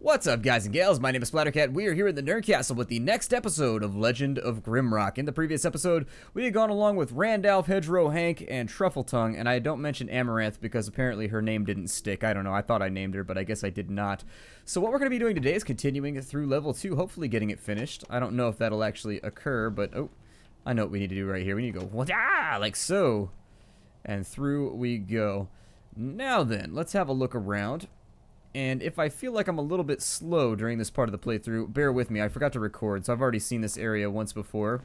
What's up, guys and gals? My name is Splattercat. We are here in the Nerd Castle with the next episode of Legend of Grimrock. In the previous episode, we had gone along with Randolph, Hedgerow, Hank, and Truffletongue, and I don't mention Amaranth because apparently her name didn't stick. I don't know. I thought I named her, but I guess I did not. So what we're going to be doing today is continuing through level 2, hopefully getting it finished. I don't know if that'll actually occur, but oh, I know what we need to do right here. We need to go, like so, and through we go. Now then, let's have a look around. And if I feel like I'm a little bit slow during this part of the playthrough, bear with me. I forgot to record, so I've already seen this area once before.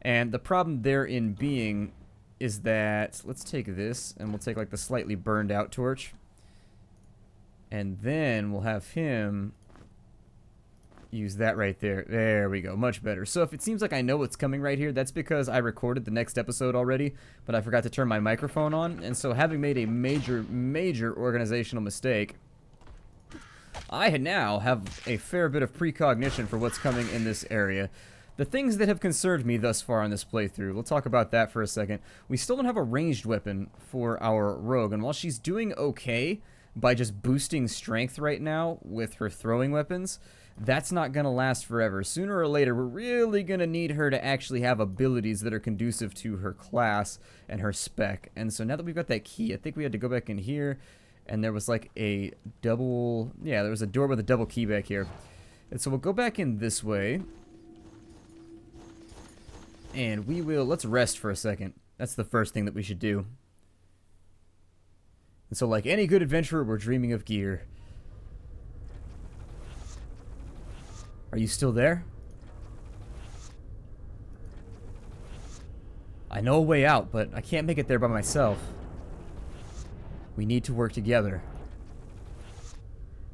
And the problem therein being is that, let's take this, and we'll take like the slightly burned out torch. And then we'll have him use that right there. There we go, much better. So if it seems like I know what's coming right here, that's because I recorded the next episode already, but I forgot to turn my microphone on. And so having made a major organizational mistake, I now have a fair bit of precognition for what's coming in this area. The things that have concerned me thus far in this playthrough, we'll talk about that for a second. We still don't have a ranged weapon for our rogue, and while she's doing okay by just boosting strength right now with her throwing weapons, that's not going to last forever. Sooner or later, we're really going to need her to actually have abilities that are conducive to her class and her spec. And so now that we've got that key, I think we had to go back in here. And there was like a double, yeah, there was a door with a double key back here. And so we'll go back in this way. And we will, let's rest for a second. That's the first thing that we should do. And so like any good adventurer, we're dreaming of gear. Are you still there? I know a way out, but I can't make it there by myself. We need to work together.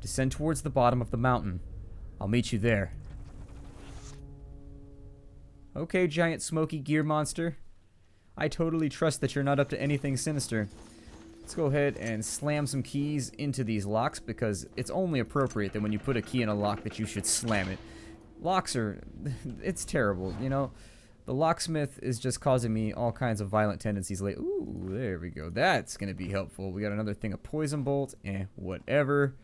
Descend towards the bottom of the mountain. I'll meet you there. Okay, giant smoky gear monster. I totally trust that you're not up to anything sinister. Let's go ahead and slam some keys into these locks because it's only appropriate that when you put a key in a lock that you should slam it. Locks are... it's terrible, you know? The locksmith is just causing me all kinds of violent tendencies lately. Ooh, there we go. That's going to be helpful. We got another thing of poison bolt. Whatever.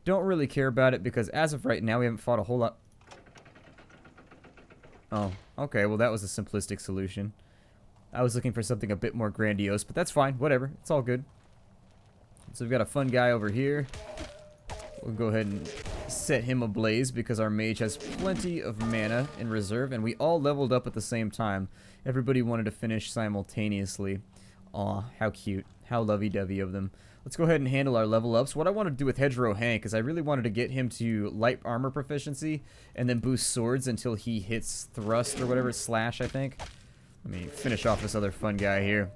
Don't really care about it because as of right now, we haven't fought a whole lot. Oh, okay. Well, that was a simplistic solution. I was looking for something a bit more grandiose, but that's fine. Whatever. It's all good. So we've got a fun guy over here. We'll go ahead and set him ablaze because our mage has plenty of mana in reserve and we all leveled up at the same time. Everybody wanted to finish simultaneously. Aw, how cute. How lovey-dovey of them. Let's go ahead and handle our level ups. What I want to do with Hedgerow Hank is I really wanted to get him to light armor proficiency and then boost swords until he hits thrust or whatever, slash I think. Let me finish off this other fun guy here.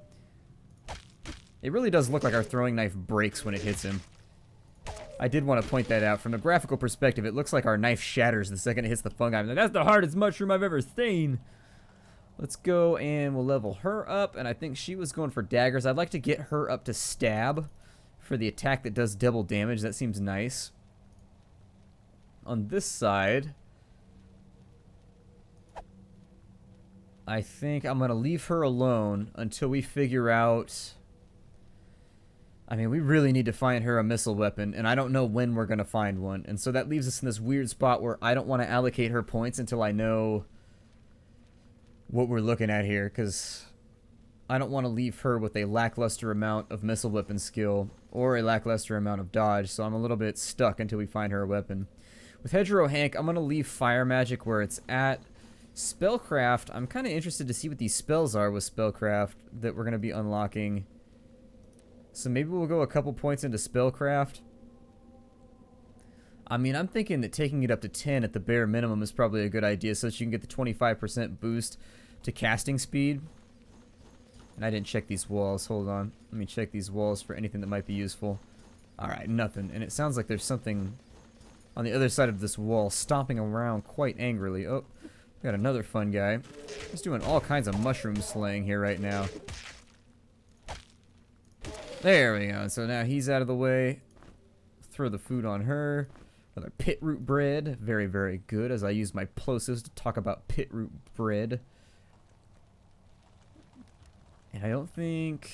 It really does look like our throwing knife breaks when it hits him. I did want to point that out. From the graphical perspective, it looks like our knife shatters the second it hits the fungi. I'm like, that's the hardest mushroom I've ever seen. Let's go and we'll level her up. And I think she was going for daggers. I'd like to get her up to stab for the attack that does double damage. That seems nice. On this side, I think I'm going to leave her alone until we figure out... I mean, we really need to find her a missile weapon, and I don't know when we're going to find one. And so that leaves us in this weird spot where I don't want to allocate her points until I know what we're looking at here, because I don't want to leave her with a lackluster amount of missile weapon skill or a lackluster amount of dodge, so I'm a little bit stuck until we find her a weapon. With Hedgerow Hank, I'm going to leave Fire Magic where it's at. Spellcraft, I'm kind of interested to see what these spells are with Spellcraft that we're going to be unlocking. So maybe we'll go a couple points into Spellcraft. I mean, I'm thinking that taking it up to 10 at the bare minimum is probably a good idea so that you can get the 25% boost to casting speed. And I didn't check these walls. Hold on. Let me check these walls for anything that might be useful. Alright, nothing. And it sounds like there's something on the other side of this wall stomping around quite angrily. Oh, we got another fun guy. He's doing all kinds of mushroom slaying here right now. There we go. So now he's out of the way. Throw the food on her. Another pit root bread. Very, very good as I use my plosives to talk about pit root bread. And I don't think...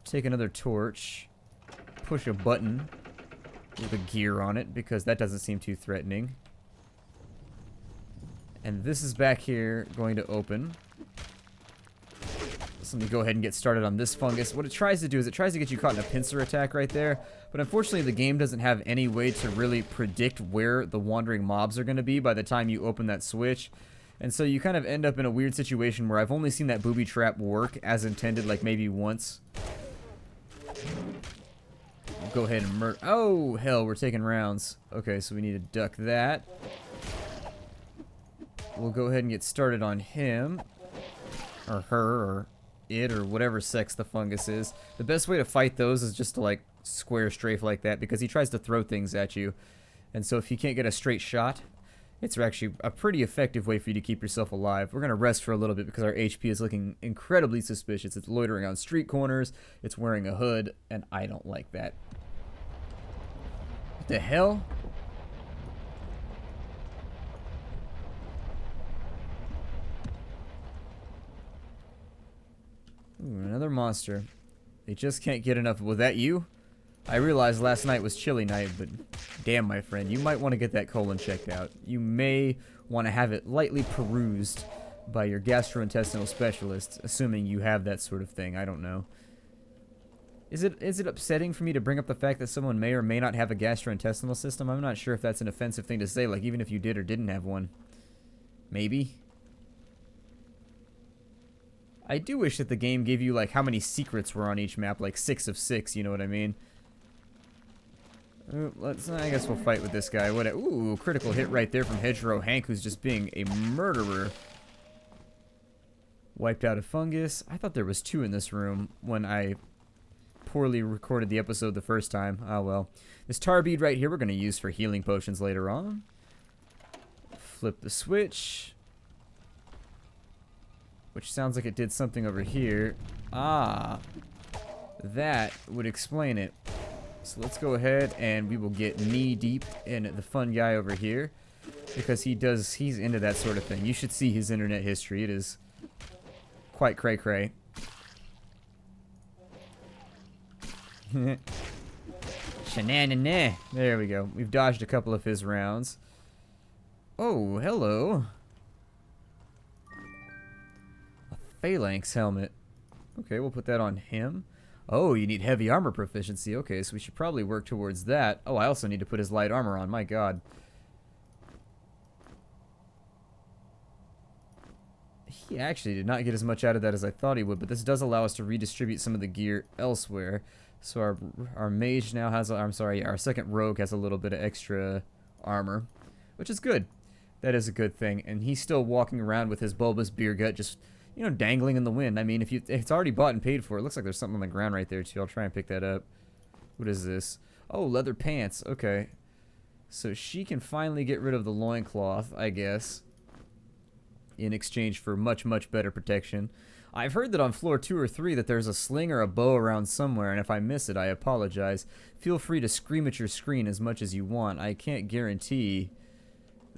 Take another torch. Push a button. with a gear on it, because that doesn't seem too threatening. And this is back here going to open. So let me go ahead and get started on this fungus. What it tries to do is it tries to get you caught in a pincer attack right there. But unfortunately, the game doesn't have any way to really predict where the wandering mobs are going to be by the time you open that switch. And so you kind of end up in a weird situation where I've only seen that booby trap work as intended, like maybe once. Go ahead and murder. Oh, hell, we're taking rounds. Okay, so we need to duck that. We'll go ahead and get started on him. Or her, or it, or whatever sex the fungus is. The best way to fight those is just to, like, square strafe like that, because he tries to throw things at you. And so if you can't get a straight shot, it's actually a pretty effective way for you to keep yourself alive. We're going to rest for a little bit because our HP is looking incredibly suspicious. It's loitering on street corners, it's wearing a hood, and I don't like that. What the hell? Ooh, another monster. They just can't get enough. Was that you? I realized last night was chilly night, but damn, my friend, you might want to get that colon checked out. You may want to have it lightly perused by your gastrointestinal specialist, assuming you have that sort of thing. I don't know. Is it upsetting for me to bring up the fact that someone may or may not have a gastrointestinal system? I'm not sure if that's an offensive thing to say, like even if you did or didn't have one. Maybe. I do wish that the game gave you, like, how many secrets were on each map, like 6 of 6, you know what I mean? I guess we'll fight with this guy. Ooh, critical hit right there from Hedgerow Hank, who's just being a murderer. Wiped out a fungus. I thought there was 2 in this room when I poorly recorded the episode the first time. Ah, well. This tar bead right here we're going to use for healing potions later on. Flip the switch. Which sounds like it did something over here. Ah, that would explain it. So let's go ahead and we will get knee deep in the fun guy over here. Because he's into that sort of thing. You should see his internet history. It is quite cray-cray. Shananana. There we go. We've dodged a couple of his rounds. Oh, hello. Phalanx helmet. Okay, we'll put that on him. Oh, you need heavy armor proficiency. Okay, so we should probably work towards that. Oh, I also need to put his light armor on. My god. He actually did not get as much out of that as I thought he would, but this does allow us to redistribute some of the gear elsewhere. So our mage now has, our second rogue has a little bit of extra armor, which is good. That is a good thing. And he's still walking around with his bulbous beer gut just, you know, dangling in the wind. I mean, if it's already bought and paid for, it looks like there's something on the ground right there, too. I'll try and pick that up. What is this? Oh, leather pants. Okay. So she can finally get rid of the loincloth, I guess, in exchange for much, much better protection. I've heard that on floor 2 or 3 that there's a sling or a bow around somewhere, and if I miss it, I apologize. Feel free to scream at your screen as much as you want. I can't guarantee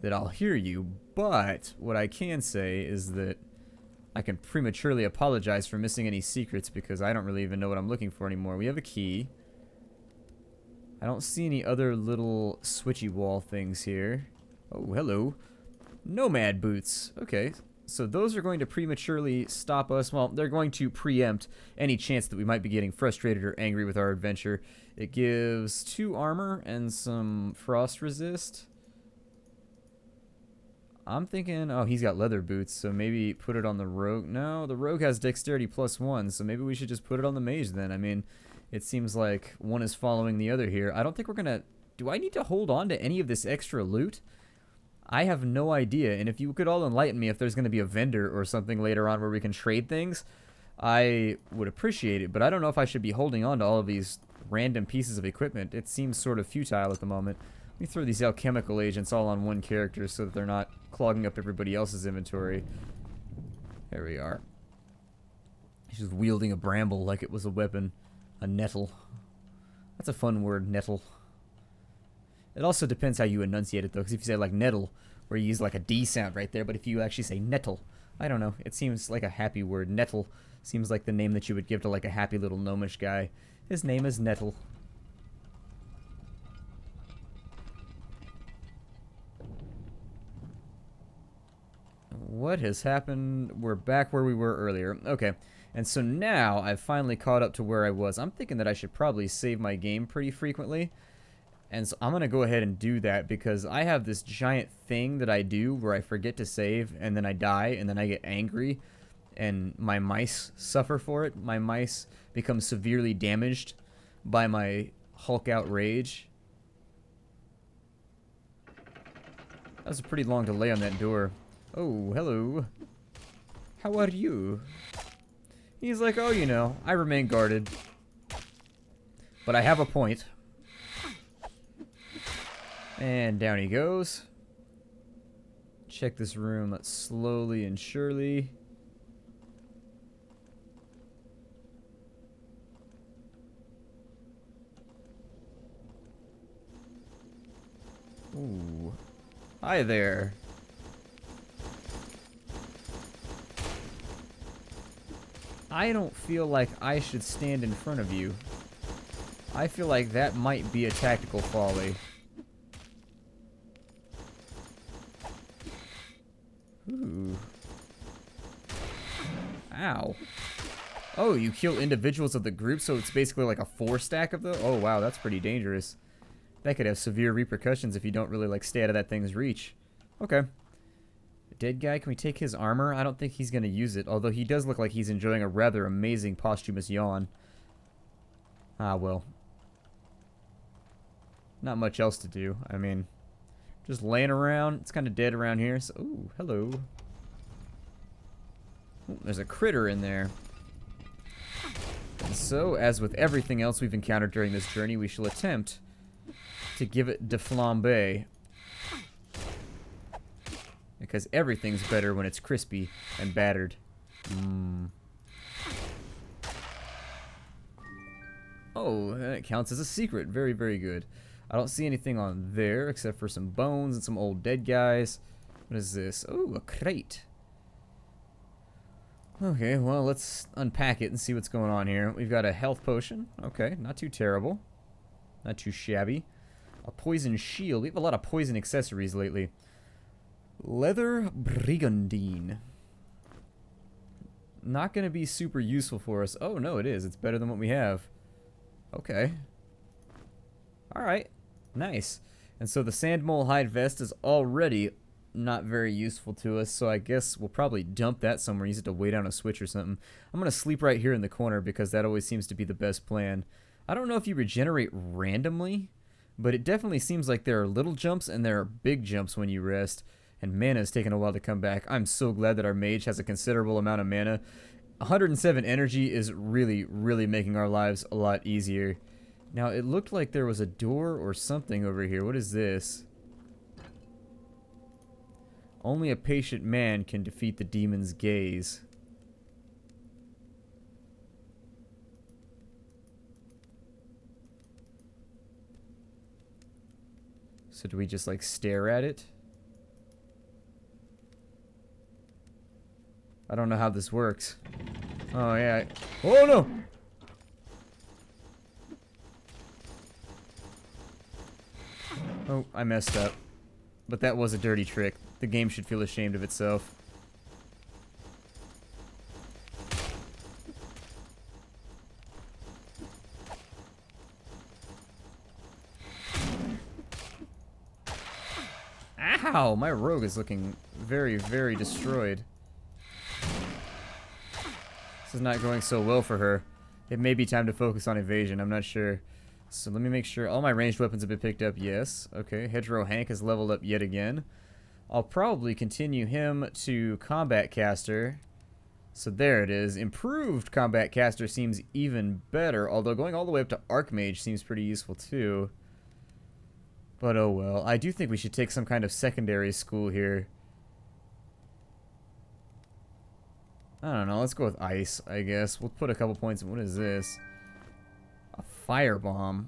that I'll hear you, but what I can say is that I can prematurely apologize for missing any secrets because I don't really even know what I'm looking for anymore. We have a key. I don't see any other little switchy wall things here. Oh, hello. Nomad boots. Okay, so those are going to prematurely stop us. Well, they're going to preempt any chance that we might be getting frustrated or angry with our adventure. It gives 2 armor and some frost resist. I'm thinking, oh, he's got leather boots, so maybe put it on the rogue. No, the rogue has dexterity +1, so maybe we should just put it on the mage then. I mean, it seems like one is following the other here. I don't think we're going to... Do I need to hold on to any of this extra loot? I have no idea, and if you could all enlighten me if there's going to be a vendor or something later on where we can trade things, I would appreciate it, but I don't know if I should be holding on to all of these random pieces of equipment. It seems sort of futile at the moment. Let me throw these alchemical agents all on one character so that they're not clogging up everybody else's inventory. There we are. He's just wielding a bramble like it was a weapon. A nettle. That's a fun word, nettle. It also depends how you enunciate it, though, because if you say, like, nettle, where you use, like, a D sound right there, but if you actually say nettle, I don't know, it seems like a happy word. Nettle seems like the name that you would give to, like, a happy little gnomish guy. His name is Nettle. what has happened? We're back where we were earlier. Okay, and so now I've finally caught up to where I was. I'm thinking that I should probably save my game pretty frequently. And so I'm going to go ahead and do that because I have this giant thing that I do where I forget to save and then I die and then I get angry and my mice suffer for it. My mice become severely damaged by my Hulk out rage. That was a pretty long delay on that door. Oh, hello. How are you? He's like, oh, you know, I remain guarded. But I have a point. And down he goes. Check this room slowly and surely. Ooh. Hi there. I don't feel like I should stand in front of you. I feel like that might be a tactical folly. Ooh. Ow. Oh, you kill individuals of the group, so it's basically like a 4-stack of those? Oh, wow, that's pretty dangerous. That could have severe repercussions if you don't really, like, stay out of that thing's reach. Okay. Dead guy, can we take his armor? I don't think he's going to use it, although he does look like he's enjoying a rather amazing posthumous yawn. Ah, well. Not much else to do. I mean... just laying around. It's kind of dead around here. So, ooh, hello. Ooh, there's a critter in there. And so, as with everything else we've encountered during this journey, we shall attempt to give it de flambe. Because everything's better when it's crispy and battered. Oh, that counts as a secret. Very, very good. I don't see anything on there except for some bones and some old dead guys. What is this? Oh, a crate. Okay, well, let's unpack it and see what's going on here. We've got a health potion. Okay, not too terrible. Not too shabby. A poison shield. We have a lot of poison accessories lately. Leather brigandine. Not going to be super useful for us. Oh, no, it is. It's better than what we have. Okay. Alright. Nice. And so the sand mole hide vest is already not very useful to us, so I guess we'll probably dump that somewhere. Use it to weigh down a switch or something. I'm going to sleep right here in the corner because that always seems to be the best plan. I don't know if you regenerate randomly, but it definitely seems like there are little jumps and there are big jumps when you rest. And mana is taking a while to come back. I'm so glad that our mage has a considerable amount of mana. 107 energy is really, really making our lives a lot easier. Now, it looked like there was a door or something over here. What is this? Only a patient man can defeat the demon's gaze. So do we just, like, stare at it? I don't know how this works. Oh, yeah. Oh, no! Oh, I messed up. But that was a dirty trick. The game should feel ashamed of itself. Ow! My rogue is looking very, very destroyed. This is not going so well for her. It may be time to focus on evasion. I'm not sure. So let me make sure all my ranged weapons have been picked up. Yes. Okay. Hedgerow Hank has leveled up yet again. I'll probably continue him to Combat Caster. So there it is. Improved Combat Caster seems even better, although going all the way up to Archmage seems pretty useful too. But oh well. I do think we should take some kind of secondary school here. I don't know. Let's go with Ice, I guess. We'll put a couple points in. What is this? A firebomb.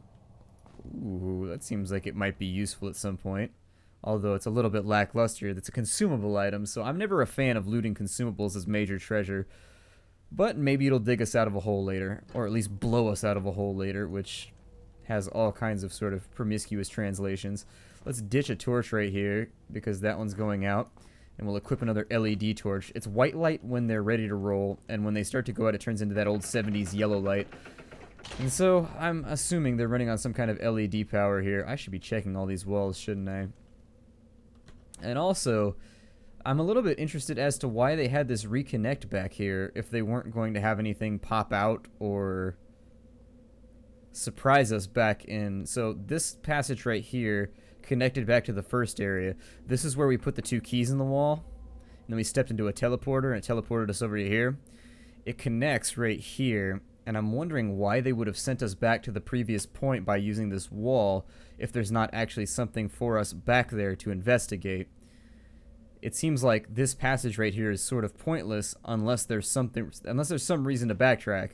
Ooh, that seems like it might be useful at some point. Although it's a little bit lackluster. That's a consumable item, so I'm never a fan of looting consumables as major treasure. But maybe it'll dig us out of a hole later. Or at least blow us out of a hole later, which has all kinds of sort of promiscuous translations. Let's ditch a torch right here, because that one's going out. And we'll equip another LED torch. It's white light when they're ready to roll, and when they start to go out, it turns into that old 70s yellow light. And so, I'm assuming they're running on some kind of LED power here. I should be checking all these walls, shouldn't I? And also, I'm a little bit interested as to why they had this reconnect back here if they weren't going to have anything pop out or surprise us back in. So, this passage right here connected back to the first area. This is where we put the 2 keys in the wall. And then we stepped into a teleporter and it teleported us over to here. It connects right here. And I'm wondering why they would have sent us back to the previous point by using this wall if there's not actually something for us back there to investigate. It seems like this passage right here is sort of pointless unless there's some reason to backtrack.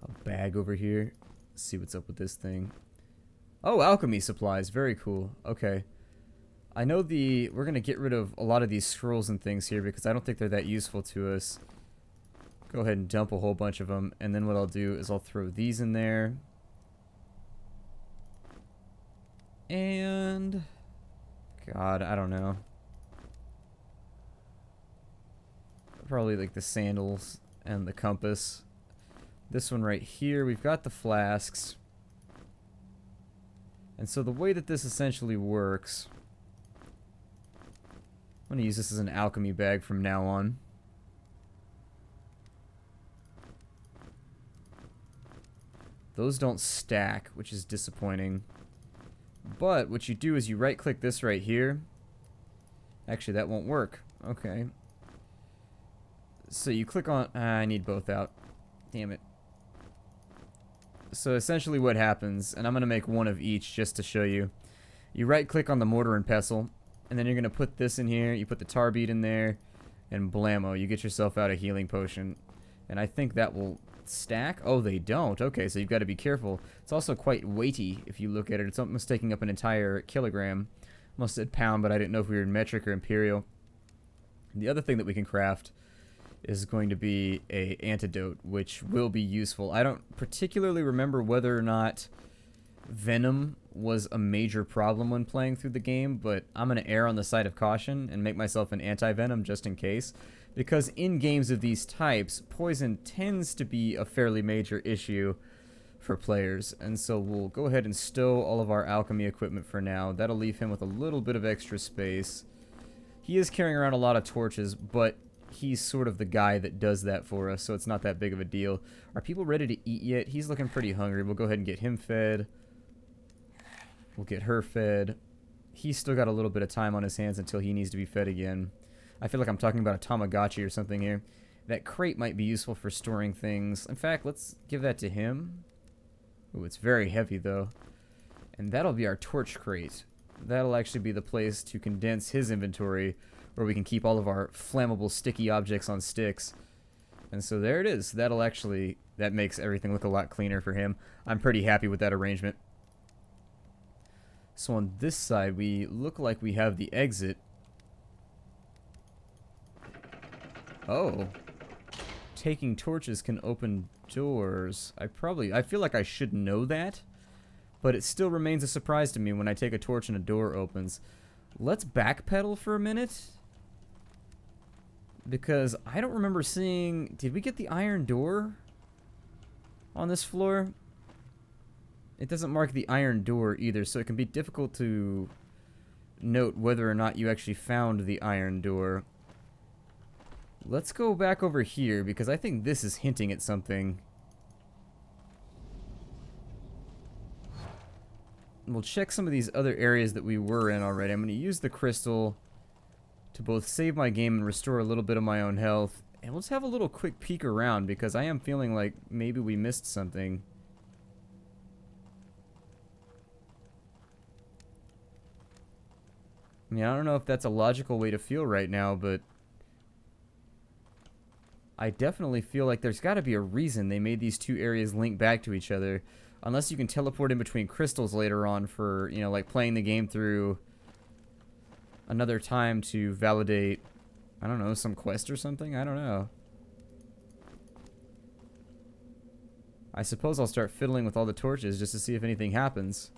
A bag over here. Let's see what's up with this thing. Oh, alchemy supplies. Very cool. Okay. I know we're going to get rid of a lot of these scrolls and things here because I don't think they're that useful to us. Go ahead and dump a whole bunch of them. And then what I'll do is I'll throw these in there. And God, I don't know. Probably like the sandals and the compass. This one right here, we've got the flasks. And so the way that this essentially works, I'm going to use this as an alchemy bag from now on. Those don't stack, which is disappointing. But what you do is you right click this right here. Actually, that won't work. Okay. So you click on... I need both out. Damn it. So essentially what happens, and I'm going to make one of each just to show you. You right click on the mortar and pestle, and then you're going to put this in here, you put the tar bead in there, and blammo, you get yourself out a healing potion. And I think that will stack. Oh, they don't. Okay, so you've got to be careful. It's also quite weighty if you look at it. It's almost taking up an entire kilogram. Almost said pound, but I didn't know if we were in metric or imperial. And the other thing that we can craft is going to be a antidote, which will be useful. I don't particularly remember whether or not venom was a major problem when playing through the game, but I'm going to err on the side of caution and make myself an anti-venom just in case, because in games of these types, poison tends to be a fairly major issue for players. And so we'll go ahead and stow all of our alchemy equipment for now. That'll leave him with a little bit of extra space. He is carrying around a lot of torches, but he's sort of the guy that does that for us, so it's not that big of a deal. Are people ready to eat yet? He's looking pretty hungry. We'll go ahead and get him fed. We'll get her fed. He's still got a little bit of time on his hands until he needs to be fed again. I feel like I'm talking about a Tamagotchi or something here. That crate might be useful for storing things. In fact, let's give that to him. Ooh, it's very heavy, though. And that'll be our torch crate. That'll actually be the place to condense his inventory, where we can keep all of our flammable sticky objects on sticks. And so there it is. That makes everything look a lot cleaner for him. I'm pretty happy with that arrangement. So on this side, we look like we have the exit. Oh. Taking torches can open doors. I feel like I should know that, but it still remains a surprise to me when I take a torch and a door opens. Let's backpedal for a minute, because I don't remember seeing... Did we get the iron door on this floor? It doesn't mark the iron door either, so it can be difficult to note whether or not you actually found the iron door. Let's go back over here, because I think this is hinting at something. We'll check some of these other areas that we were in already. I'm going to use the crystal to both save my game and restore a little bit of my own health. And let's have a little quick peek around, because I am feeling like maybe we missed something. I mean, I don't know if that's a logical way to feel right now, but I definitely feel like there's got to be a reason they made these two areas link back to each other. Unless you can teleport in between crystals later on for, you know, like playing the game through another time to validate, I don't know, some quest or something? I don't know. I suppose I'll start fiddling with all the torches just to see if anything happens.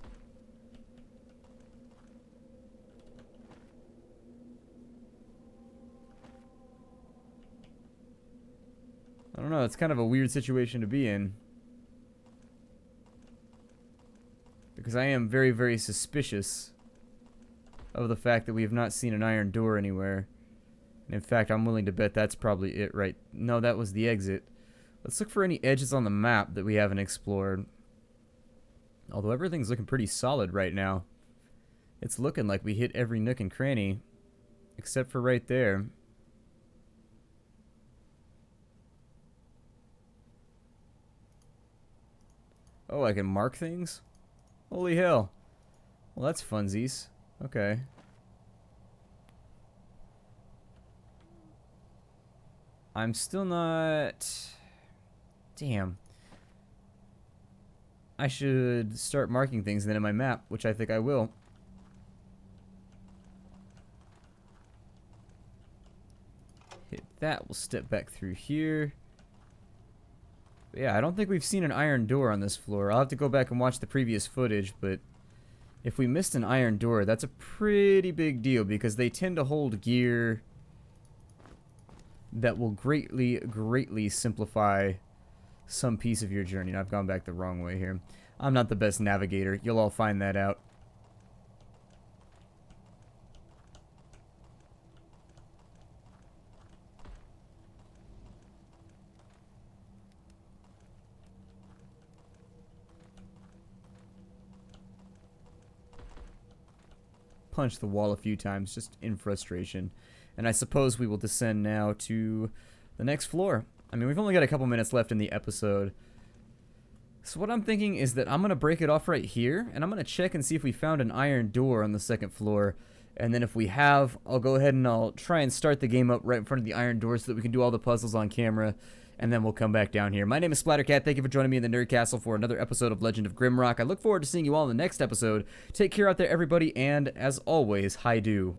don't know, it's kind of a weird situation to be in. Because I am very, very suspicious of the fact that we have not seen an iron door anywhere. And in fact, I'm willing to bet that's probably it, right? No, that was the exit. Let's look for any edges on the map that we haven't explored. Although everything's looking pretty solid right now. It's looking like we hit every nook and cranny. Except for right there. Oh, I can mark things? Holy hell. Well, that's funsies. Okay. I'm still not... Damn. I should start marking things then in my map, which I think I will. Hit that. We'll step back through here. But yeah, I don't think we've seen an iron door on this floor. I'll have to go back and watch the previous footage, but if we missed an iron door, that's a pretty big deal because they tend to hold gear that will greatly, greatly simplify some piece of your journey. And I've gone back the wrong way here. I'm not the best navigator. You'll all find that out. Punch the wall a few times just in frustration. And I suppose we will descend now to the next floor. I mean, we've only got a couple minutes left in the episode. So what I'm thinking is that I'm going to break it off right here, and I'm going to check and see if we found an iron door on the second floor. And then if we have, I'll go ahead and I'll try and start the game up right in front of the iron door so that we can do all the puzzles on camera. And then we'll come back down here. My name is Splattercat. Thank you for joining me in the Nerd Castle for another episode of Legend of Grimrock. I look forward to seeing you all in the next episode. Take care out there, everybody, and as always, hi-do.